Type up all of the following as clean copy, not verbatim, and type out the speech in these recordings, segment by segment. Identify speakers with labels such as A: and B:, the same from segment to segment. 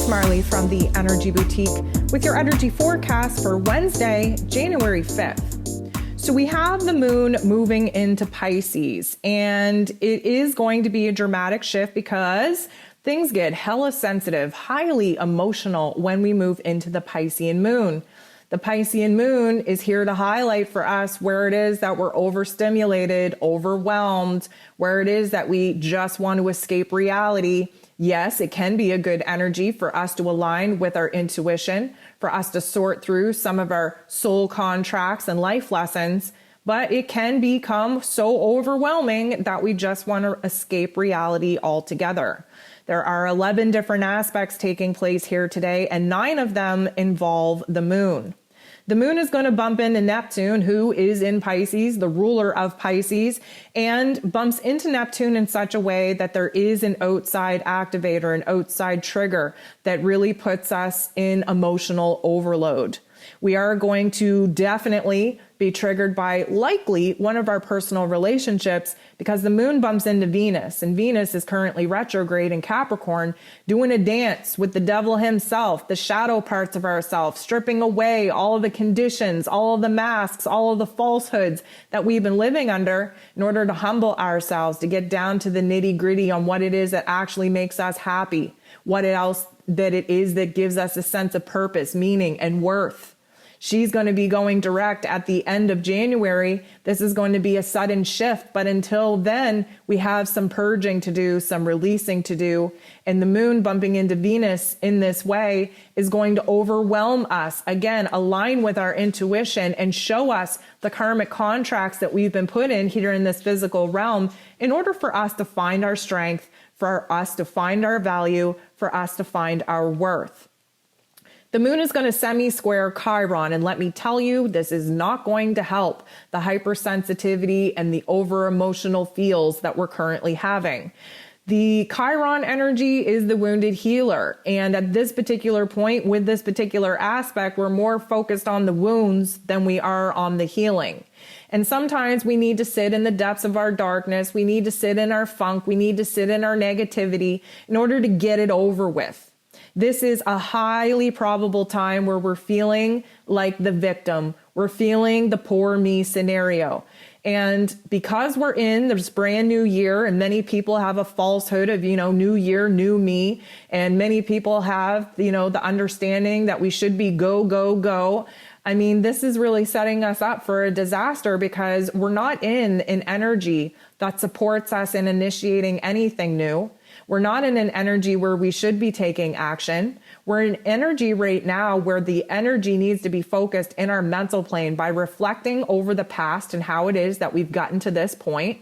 A: it's Marley from the Energy Boutique with your energy forecast for Wednesday, January 5th. So we have the moon moving into Pisces, and it is going to be a dramatic shift because things get hella sensitive, highly emotional when we move into the Piscean moon. The Piscean moon is here to highlight for us where it is that we're overstimulated, overwhelmed, where it is that we just want to escape reality. Yes, it can be a good energy for us to align with our intuition, for us to sort through some of our soul contracts and life lessons, but it can become so overwhelming that we just want to escape reality altogether. There are 11 different aspects taking place here today, and 9 of them involve the moon. The moon is going to bump into Neptune, who is in Pisces, the ruler of Pisces, and bumps into Neptune in such a way that there is an outside activator, an outside trigger that really puts us in emotional overload. We are going to definitely be triggered by likely one of our personal relationships because the moon bumps into Venus, and Venus is currently retrograde in Capricorn, doing a dance with the devil himself, the shadow parts of ourselves, stripping away all of the conditions, all of the masks, all of the falsehoods that we've been living under in order to humble ourselves, to get down to the nitty gritty on what it is that actually makes us happy, what else that it is that gives us a sense of purpose, meaning, and worth. She's going to be going direct at the end of January. This is going to be a sudden shift, but until then, we have some purging to do, some releasing to do, and the moon bumping into Venus in this way is going to overwhelm us. Again, align with our intuition and show us the karmic contracts that we've been put in here in this physical realm in order for us to find our strength, for us to find our value, for us to find our worth. The moon is going to semi-square Chiron, and let me tell you, this is not going to help the hypersensitivity and the over-emotional feels that we're currently having. The Chiron energy is the wounded healer, and at this particular point, with this particular aspect, we're more focused on the wounds than we are on the healing. And sometimes we need to sit in the depths of our darkness, we need to sit in our funk, we need to sit in our negativity in order to get it over with. This is a highly probable time where we're feeling like the victim. We're feeling the poor me scenario. And because we're in this brand new year, and many people have a falsehood of, new year, new me. And many people have, the understanding that we should be go, go, go. I mean, this is really setting us up for a disaster because we're not in an energy that supports us in initiating anything new. We're not in an energy where we should be taking action. We're in energy right now where the energy needs to be focused in our mental plane by reflecting over the past and how it is that we've gotten to this point,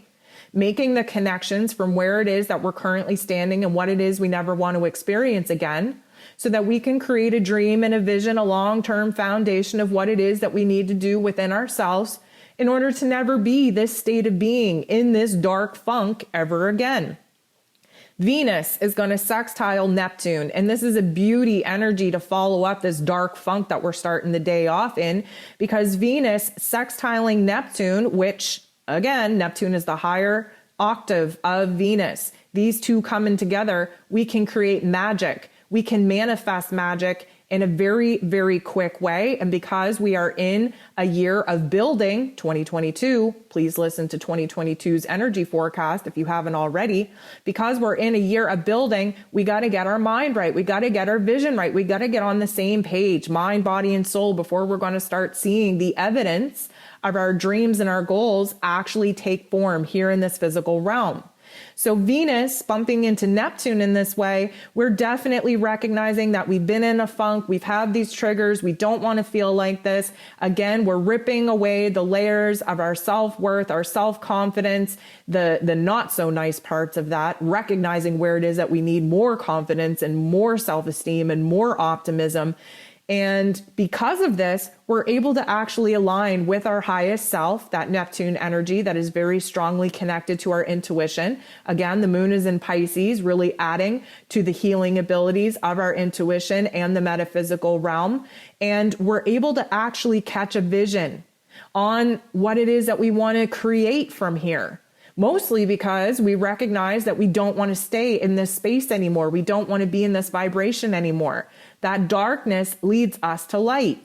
A: making the connections from where it is that we're currently standing and what it is we never want to experience again, so that we can create a dream and a vision, a long-term foundation of what it is that we need to do within ourselves in order to never be this state of being in this dark funk ever again. Venus is going to sextile Neptune, and this is a beauty energy to follow up this dark funk that we're starting the day off in, because Venus sextiling Neptune, which again, Neptune is the higher octave of Venus. These two coming together, we can create magic. We can manifest magic in a very, very quick way. And because we are in a year of building, 2022, please listen to 2022's energy forecast if you haven't already. Because we're in a year of building, we got to get our mind right. We got to get our vision right. We got to get on the same page, mind, body, and soul, before we're going to start seeing the evidence of our dreams and our goals actually take form here in this physical realm. So Venus bumping into Neptune in this way, we're definitely recognizing that we've been in a funk. We've had these triggers. We don't want to feel like this. Again, we're ripping away the layers of our self-worth, our self-confidence, the not so nice parts of that, recognizing where it is that we need more confidence and more self-esteem and more optimism. And because of this, we're able to actually align with our highest self, that Neptune energy that is very strongly connected to our intuition. Again, the moon is in Pisces, really adding to the healing abilities of our intuition and the metaphysical realm. And we're able to actually catch a vision on what it is that we want to create from here. Mostly because we recognize that we don't want to stay in this space anymore. We don't want to be in this vibration anymore. That darkness leads us to light.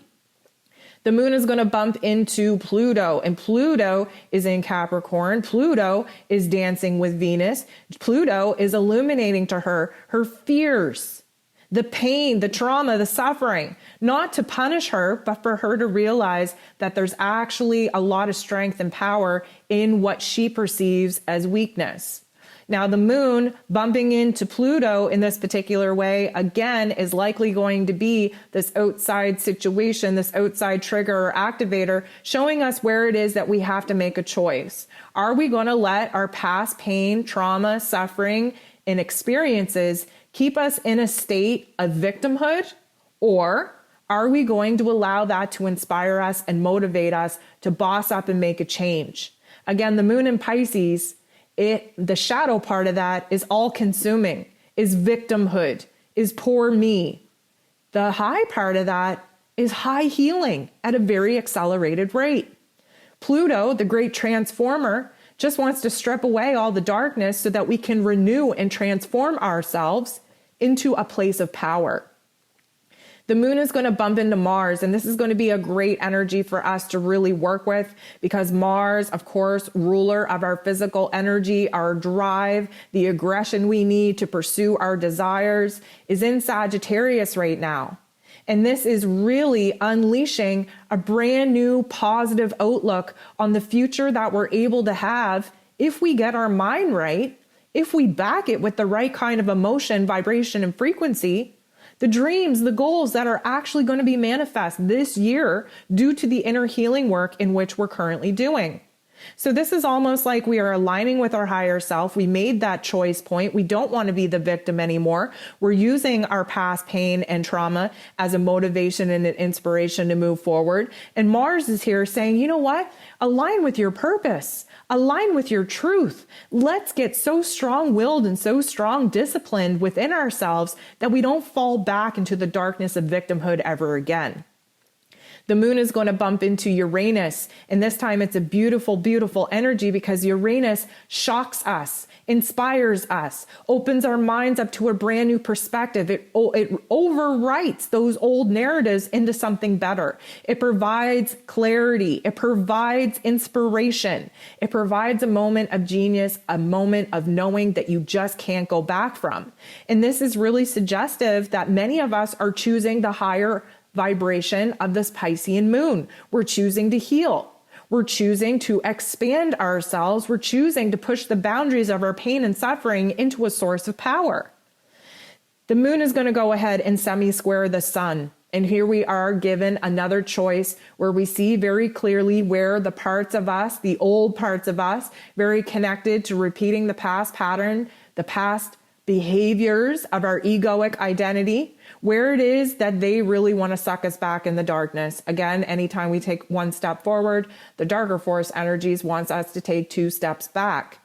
A: The moon is going to bump into Pluto, and Pluto is in Capricorn. Pluto is dancing with Venus. Pluto is illuminating to her fears, the pain, the trauma, the suffering, not to punish her, but for her to realize that there's actually a lot of strength and power in what she perceives as weakness. Now, the moon bumping into Pluto in this particular way, again, is likely going to be this outside situation, this outside trigger or activator, showing us where it is that we have to make a choice. Are we going to let our past pain, trauma, suffering, and experiences keep us in a state of victimhood? Or are we going to allow that to inspire us and motivate us to boss up and make a change? Again, the moon in Pisces, the shadow part of that is all consuming, is victimhood, is poor me. The high part of that is high healing at a very accelerated rate. Pluto, the great transformer, just wants to strip away all the darkness so that we can renew and transform ourselves into a place of power. The moon is going to bump into Mars, and this is going to be a great energy for us to really work with because Mars, of course, ruler of our physical energy, our drive, the aggression we need to pursue our desires, is in Sagittarius right now. And this is really unleashing a brand new positive outlook on the future that we're able to have if we get our mind right, if we back it with the right kind of emotion, vibration, and frequency. The dreams, the goals that are actually going to be manifest this year due to the inner healing work in which we're currently doing. So this is almost like we are aligning with our higher self. We made that choice point. We don't want to be the victim anymore. We're using our past pain and trauma as a motivation and an inspiration to move forward. And Mars is here saying, you know what? Align with your purpose. Align with your truth. Let's get so strong-willed and so strong disciplined within ourselves that we don't fall back into the darkness of victimhood ever again. The moon is going to bump into Uranus, and this time it's a beautiful, beautiful energy because Uranus shocks us, inspires us, opens our minds up to a brand new perspective. It overwrites those old narratives into something better. It provides clarity. It provides inspiration. It provides a moment of genius, a moment of knowing that you just can't go back from. And this is really suggestive that many of us are choosing the higher vibration of this Piscean moon. We're choosing to heal. We're choosing to expand ourselves. We're choosing to push the boundaries of our pain and suffering into a source of power. The moon is going to go ahead and semi-square the sun. And here we are given another choice where we see very clearly where the parts of us, the old parts of us, very connected to repeating the past pattern, the past behaviors of our egoic identity, where it is that they really want to suck us back in the darkness. Again, anytime we take one step forward, the darker force energies wants us to take 2 steps back.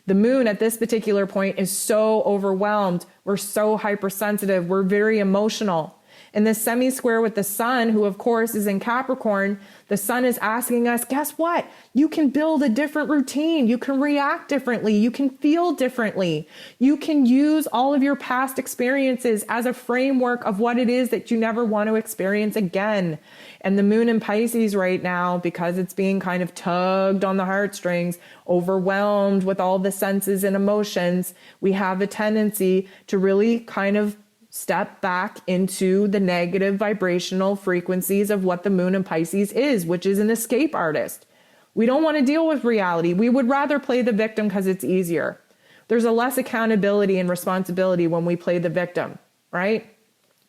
A: The moon at this particular point is so overwhelmed. We're so hypersensitive. We're very emotional. In this semi-square with the sun, who of course is in Capricorn, the sun is asking us, guess what? You can build a different routine. You can react differently. You can feel differently. You can use all of your past experiences as a framework of what it is that you never want to experience again. And the moon in Pisces right now, because it's being kind of tugged on the heartstrings, overwhelmed with all the senses and emotions, we have a tendency to really kind of step back into the negative vibrational frequencies of what the moon in Pisces is, which is an escape artist. We don't want to deal with reality. We would rather play the victim because it's easier. There's a less accountability and responsibility when we play the victim, right?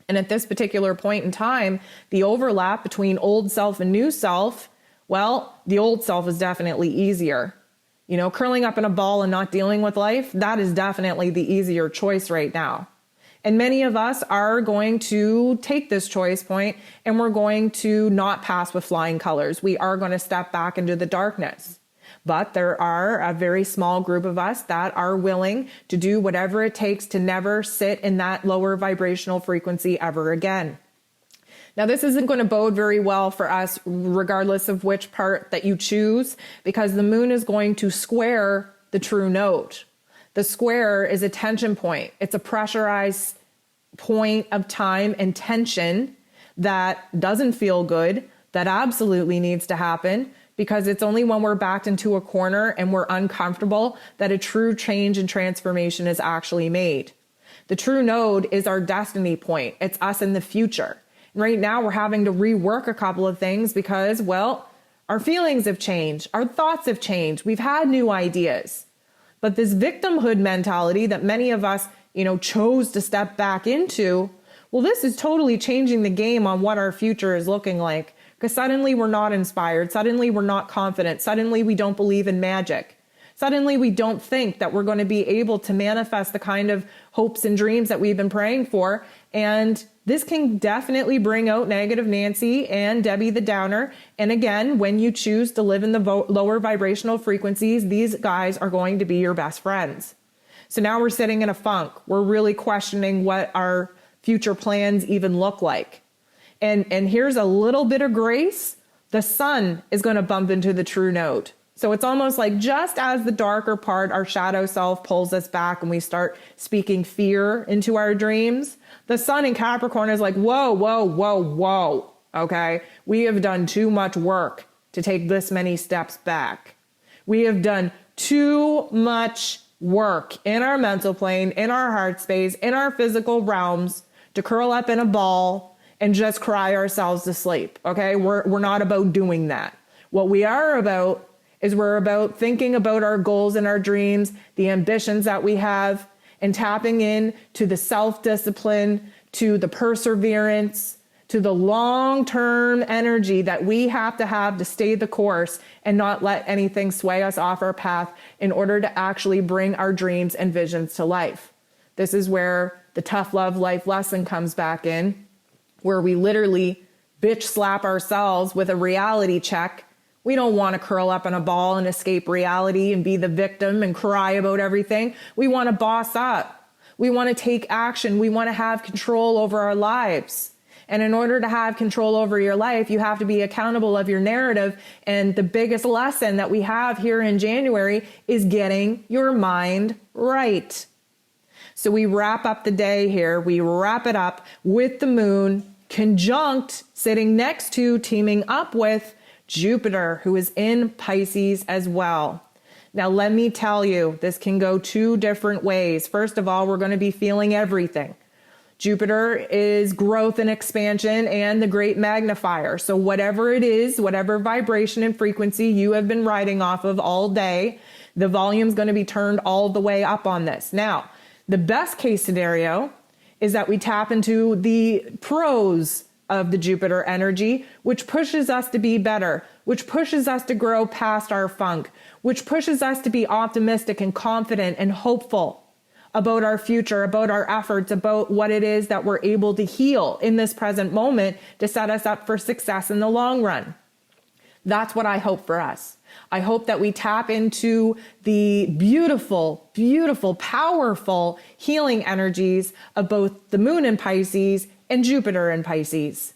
A: And at this particular point in time, the overlap between old self and new self, well, the old self is definitely easier. You know, curling up in a ball and not dealing with life, that is definitely the easier choice right now. And many of us are going to take this choice point and we're going to not pass with flying colors. We are going to step back into the darkness. But there are a very small group of us that are willing to do whatever it takes to never sit in that lower vibrational frequency ever again. Now, this isn't going to bode very well for us, regardless of which part that you choose, because the moon is going to square the true node. The square is a tension point. It's a pressurized point of time and tension that doesn't feel good, that absolutely needs to happen, because it's only when we're backed into a corner and we're uncomfortable that a true change and transformation is actually made. The true node is our destiny point. It's us in the future. And right now we're having to rework a couple of things because, well, our feelings have changed. Our thoughts have changed. We've had new ideas. But this victimhood mentality that many of us, chose to step back into, well, this is totally changing the game on what our future is looking like. Because suddenly we're not inspired. Suddenly we're not confident. Suddenly we don't believe in magic. Suddenly we don't think that we're going to be able to manifest the kind of hopes and dreams that we've been praying for. And this can definitely bring out negative Nancy and Debbie the Downer. And again, when you choose to live in the lower vibrational frequencies, these guys are going to be your best friends. So now we're sitting in a funk. We're really questioning what our future plans even look like. And here's a little bit of grace. The sun is going to bump into the true node. So it's almost like just as the darker part, our shadow self, pulls us back and we start speaking fear into our dreams, the sun in Capricorn is like, whoa, whoa, whoa, whoa. Okay, we have done too much work to take this many steps back. We have done too much work in our mental plane, in our heart space, in our physical realms to curl up in a ball and just cry ourselves to sleep, okay? We're not about doing that. What we are about is we're about thinking about our goals and our dreams, the ambitions that we have, and tapping in to the self-discipline, to the perseverance, to the long-term energy that we have to stay the course and not let anything sway us off our path in order to actually bring our dreams and visions to life. This is where the tough love life lesson comes back in, where we literally bitch slap ourselves with a reality check. We don't want to curl up in a ball and escape reality and be the victim and cry about everything. We want to boss up. We want to take action. We want to have control over our lives. And in order to have control over your life, you have to be accountable of your narrative. And the biggest lesson that we have here in January is getting your mind right. So we wrap up the day here. We wrap it up with the moon conjunct, sitting next to, teaming up with Jupiter, who is in Pisces as well. Now, let me tell you, this can go two different ways. First of all, we're going to be feeling everything. Jupiter is growth and expansion and the great magnifier. So whatever it is, whatever vibration and frequency you have been riding off of all day, the volume is going to be turned all the way up on this. Now, the best case scenario is that we tap into the pros of the Jupiter energy, which pushes us to be better, which pushes us to grow past our funk, which pushes us to be optimistic and confident and hopeful about our future, about our efforts, about what it is that we're able to heal in this present moment to set us up for success in the long run. That's what I hope for us. I hope that we tap into the beautiful, beautiful, powerful healing energies of both the moon in Pisces and Jupiter in Pisces.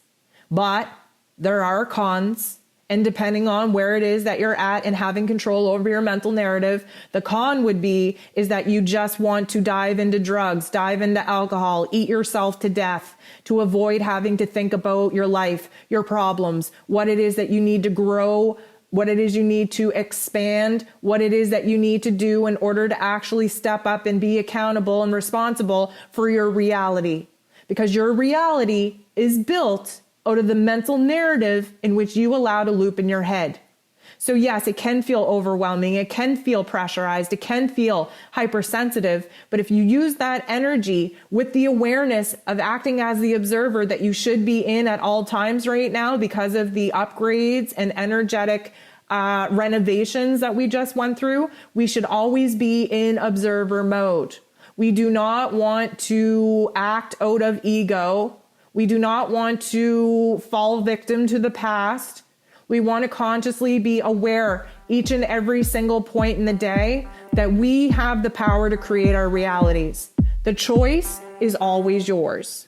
A: But there are cons, and depending on where it is that you're at and having control over your mental narrative, the con would be is that you just want to dive into drugs, dive into alcohol, eat yourself to death to avoid having to think about your life, your problems, what it is that you need to grow, what it is you need to expand, what it is that you need to do in order to actually step up and be accountable and responsible for your reality. Because your reality is built out of the mental narrative in which you allow to loop in your head. So yes, it can feel overwhelming. It can feel pressurized. It can feel hypersensitive. But if you use that energy with the awareness of acting as the observer that you should be in at all times right now because of the upgrades and energetic renovations that we just went through, we should always be in observer mode. We do not want to act out of ego. We do not want to fall victim to the past. We want to consciously be aware each and every single point in the day that we have the power to create our realities. The choice is always yours.